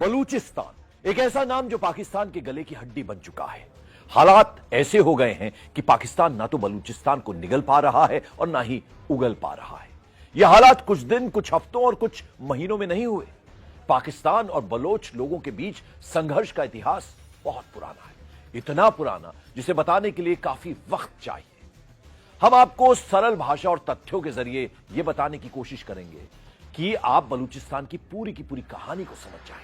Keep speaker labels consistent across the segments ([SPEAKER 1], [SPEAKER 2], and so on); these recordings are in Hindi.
[SPEAKER 1] बलूचिस्तान एक ऐसा नाम जो पाकिस्तान के गले की हड्डी बन चुका है। हालात ऐसे हो गए हैं कि पाकिस्तान ना तो बलूचिस्तान को निगल पा रहा है और ना ही उगल पा रहा है। यह हालात कुछ दिन, कुछ हफ्तों और कुछ महीनों में नहीं हुए। पाकिस्तान और बलोच लोगों के बीच संघर्ष का इतिहास बहुत पुराना है, इतना पुराना जिसे बताने के लिए काफी वक्त चाहिए। हम आपको सरल भाषा और तथ्यों के जरिए यह बताने की कोशिश करेंगे कि आप बलूचिस्तान की पूरी कहानी को समझ जाएं।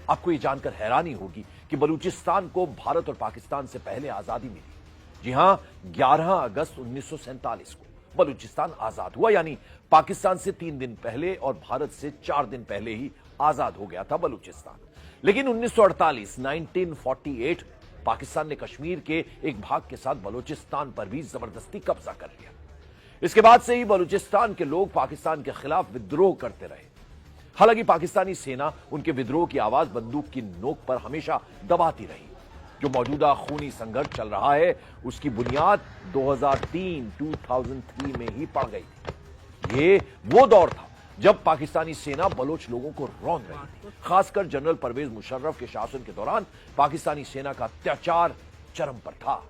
[SPEAKER 1] आपको यह जानकर हैरानी होगी कि बलूचिस्तान को भारत और पाकिस्तान से पहले आजादी मिली। जी हां, 11 अगस्त 1947 को बलूचिस्तान आजाद हुआ, यानी पाकिस्तान से 3 दिन पहले और भारत से 4 दिन पहले ही आजाद हो गया था बलूचिस्तान। लेकिन 1948 पाकिस्तान ने कश्मीर के एक भाग के साथ बलूचिस्तान पर भी जबरदस्ती कब्जा कर लिया। इसके बाद से ही बलूचिस्तान के लोग पाकिस्तान के खिलाफ विद्रोह करते रहे। हालांकि पाकिस्तानी सेना उनके विद्रोह की आवाज बंदूक की नोक पर हमेशा दबाती रही। जो मौजूदा खूनी संघर्ष चल रहा है उसकी बुनियाद 2003 में ही पड़ गई थी। ये वो दौर था जब पाकिस्तानी सेना बलोच लोगों को रौंद रही थी। खासकर जनरल परवेज मुशर्रफ के शासन के दौरान पाकिस्तानी सेना का अत्याचार चरम पर था।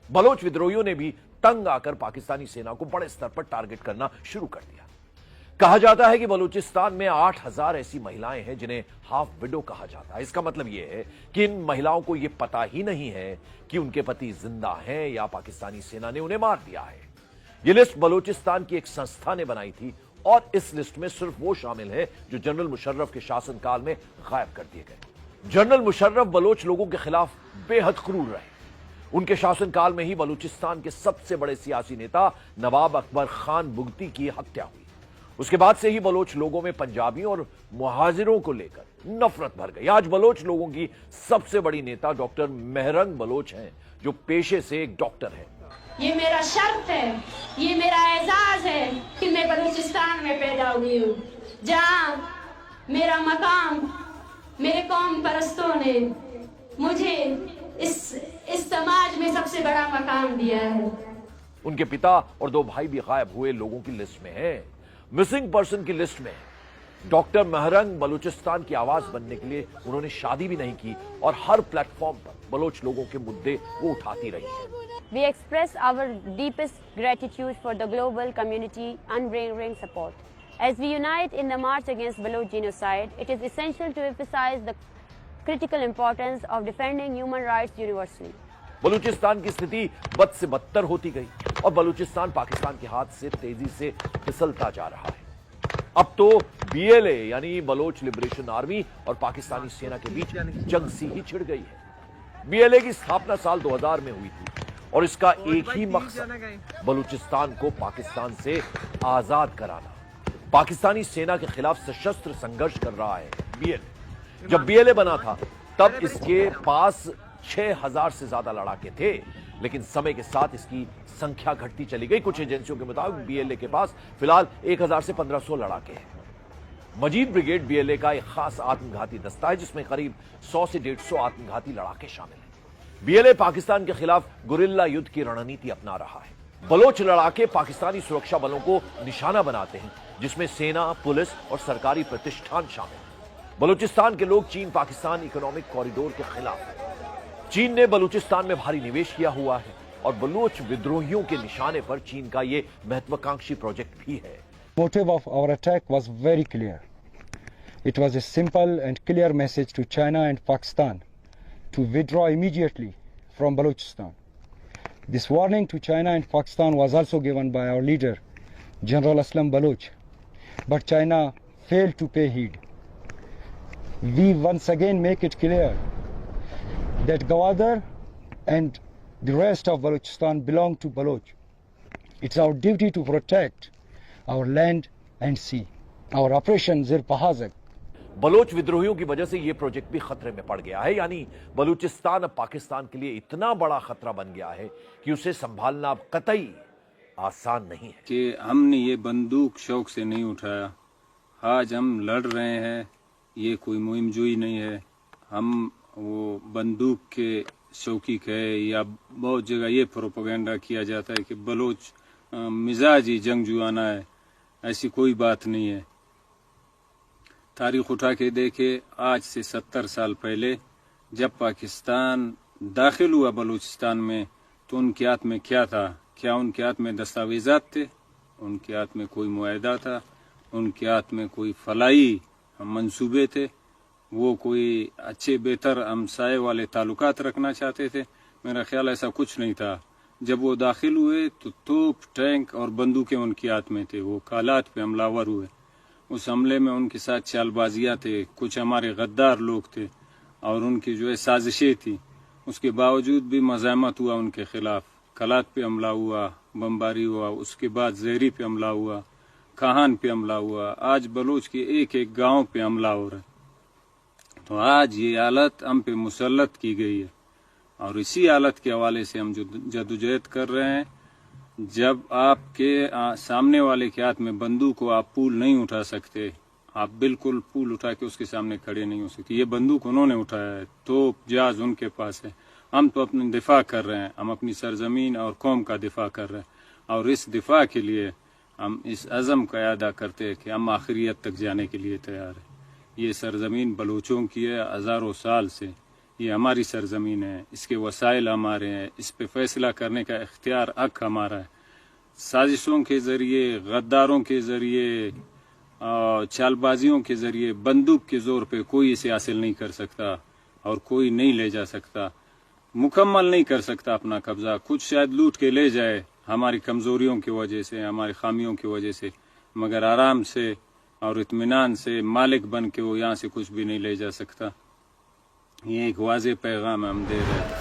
[SPEAKER 1] बलोच विद्रोहियों ने भी तंग आकर पाकिस्तानी सेना को बड़े स्तर पर टारगेट करना शुरू कर दिया। कहा जाता है कि बलूचिस्तान में 8000 ऐसी महिलाएं हैं जिन्हें हाफ विडो कहा जाता है। इसका मतलब यह है कि इन महिलाओं को यह पता ही नहीं है कि उनके पति जिंदा हैं या पाकिस्तानी सेना ने उन्हें मार दिया है। यह लिस्ट बलूचिस्तान की एक संस्था ने बनाई थी और इस लिस्ट में सिर्फ वो शामिल है जो जनरल मुशर्रफ के शासनकाल में गायब कर दिए गए। जनरल मुशर्रफ बलोच लोगों के खिलाफ बेहद क्रूर रहे। उनके शासनकाल में ही बलूचिस्तान के सबसे बड़े सियासी नेता नवाब अकबर खान बुगटी की हत्या हुई। उसके बाद से ही बलोच लोगों में पंजाबियों और मुहाजिरों को लेकर नफरत भर गई। आज बलोच लोगों की सबसे बड़ी नेता डॉक्टर मेहरंग बलोच हैं, जो पेशे से एक डॉक्टर है।
[SPEAKER 2] ये मेरा शर्फ है, ये मेरा एजाज है कि मैं बलूचिस्तान में पैदा हुई हूँ, जहाँ मेरा मकाम मेरे कौम परस्तों ने मुझे इस समाज में सबसे बड़ा मकाम दिया है।
[SPEAKER 1] उनके पिता और 2 भाई भी गायब हुए लोगों की लिस्ट में हैं। मिसिंग पर्सन की लिस्ट में डॉक्टर मेहरंग बलूचिस्तान की आवाज बनने के लिए उन्होंने शादी भी नहीं की और हर प्लेटफॉर्म पर बलोच लोगों के मुद्दे वो उठाती रही।
[SPEAKER 3] We express our deepest gratitude for the global community unwavering support. As we unite in the march against Baloch genocide, it is essential to emphasize the critical importance of defending human rights universally.
[SPEAKER 1] Balochistan की स्थिति बद से बदतर होती गई और बलूचिस्तान पाकिस्तान के हाथ से तेजी से फिसलता जा रहा है। अब तो BLA यानी बलोच लिबरेशन आर्मी और पाकिस्तानी सेना के बीच जंग सी ही छिड़ गई है। BLA की स्थापना साल 2000 में हुई थी और इसका एक ही मकसद बलूचिस्तान को पाकिस्तान से आजाद कराना। पाकिस्तानी सेना के खिलाफ सशस्त्र संघर्ष कर रहा है BLA। जब BLA बना था तब इसके पास 6000 से ज्यादा लड़ाके थे, लेकिन समय के साथ इसकी संख्या घटती चली गई। कुछ एजेंसियों के मुताबिक BLA के पास फिलहाल 1000 से 1500 लड़ाके हैं। मजीद ब्रिगेड BLA का एक खास आत्मघाती दस्ता है जिसमें करीब 100 से 150 आत्मघाती लड़ाके शामिल हैं। BLA पाकिस्तान के खिलाफ गुरिल्ला युद्ध की रणनीति अपना रहा है। बलोच लड़ाके पाकिस्तानी सुरक्षा बलों को निशाना बनाते हैं, जिसमें सेना, पुलिस और सरकारी प्रतिष्ठान शामिल हैं। बलूचिस्तान के लोग चीन पाकिस्तान इकोनॉमिक कॉरिडोर के खिलाफ हैं। चीन ने बलूचिस्तान में भारी निवेश किया हुआ है और बलूच विद्रोहियों के निशाने पर चीन का यह महत्वाकांक्षी प्रोजेक्ट भी है।
[SPEAKER 4] Motive of our attack was very clear. It was a simple and clear message to China and Pakistan to withdraw immediately from Balochistan. This warning to China and Pakistan was also given by our leader, General Aslam Baloch, but China failed to pay heed. We once again make it clear that Gwadar and the rest of Balochistan belong to Baloch. It's our duty to protect our land and sea. Our operation Zir Pahazak.
[SPEAKER 1] Baloch विद्रोहियों की वजह से यह प्रोजेक्ट भी खतरे में पड़ गया है, यानी बलूचिस्तान अब पाकिस्तान के लिए इतना बड़ा खतरा बन गया है कि उसे संभालना अब कतई आसान नहीं है।
[SPEAKER 5] कि हमने ये बंदूक शौक से नहीं उठाया, आज हम लड़ रहे हैं, ये कोई मुहिमजोई नहीं है। हम वो बंदूक के शौकीक है या बहुत जगह ये प्रोपेगेंडा किया जाता है कि बलोच मिजाजी जंगजुआना है, ऐसी कोई बात नहीं है। तारीख उठा के देखे, आज से 70 साल पहले जब पाकिस्तान दाखिल हुआ बलूचिस्तान में, तो उनके हाथ में क्या था? क्या उनके हाथ में दस्तावेजात थे? उनके हाथ में कोई मुआहदा था? उनके हाथ में कोई फलाई मंसूबे थे? वो कोई अच्छे बेहतर हमसाए वाले ताल्लुकात रखना चाहते थे? मेरा ख्याल ऐसा कुछ नहीं था। जब वो दाखिल हुए तो तोप, टैंक और बंदूकें उनके हाथ में थे। वो कालात पे हमलावर हुए। उस हमले में उनके साथ चालबाजियाँ थे, कुछ हमारे गद्दार लोग थे और उनकी जो है साजिशें थी। उसके बावजूद भी मज़ामत हुआ उनके खिलाफ। कलात पे हमला हुआ, बमबारी हुआ, उसके बाद ज़हरी पे हमला हुआ, काहान पे हमला हुआ, आज बलोच के एक एक गांव पे हमला हो रहा है। तो आज ये हालत हम पे मुसल्लत की गई है और इसी हालत के हवाले से हम जो जदोजहद कर रहे हैं। जब आपके सामने वाले के हाथ में बंदूक को आप पूल नहीं उठा सकते, आप बिल्कुल पूल उठा के उसके सामने खड़े नहीं हो सकते। ये बंदूक उन्होंने उठाया है, तो जहाज उनके पास है। हम तो अपने दिफा कर रहे हैं, हम अपनी सरजमीन और कौम का दिफा कर रहे हैं और इस दिफा के लिए हम इस अज़म का अदा करते हैं कि हम आखिरियत तक जाने के लिए तैयार हैं। ये सरजमीन बलूचों की है, हज़ारों साल से ये हमारी सरजमीन है, इसके वसाइल हमारे हैं, इस पे फैसला करने का इख्तियार हक हमारा है। साजिशों के ज़रिए, गद्दारों के ज़रिए, चालबाजियों के ज़रिए, बंदूक के ज़ोर पे कोई इसे हासिल नहीं कर सकता और कोई नहीं ले जा सकता, मुकम्मल नहीं कर सकता अपना कब्ज़ा। कुछ शायद लूट के ले जाए हमारी कमज़ोरियों की वजह से, हमारी खामियों की वजह से, मगर आराम से और इत्मीनान से मालिक बन के वो यहाँ से कुछ भी नहीं ले जा सकता। ये एक वाज़ेह पैगाम हम दे रहे हैं।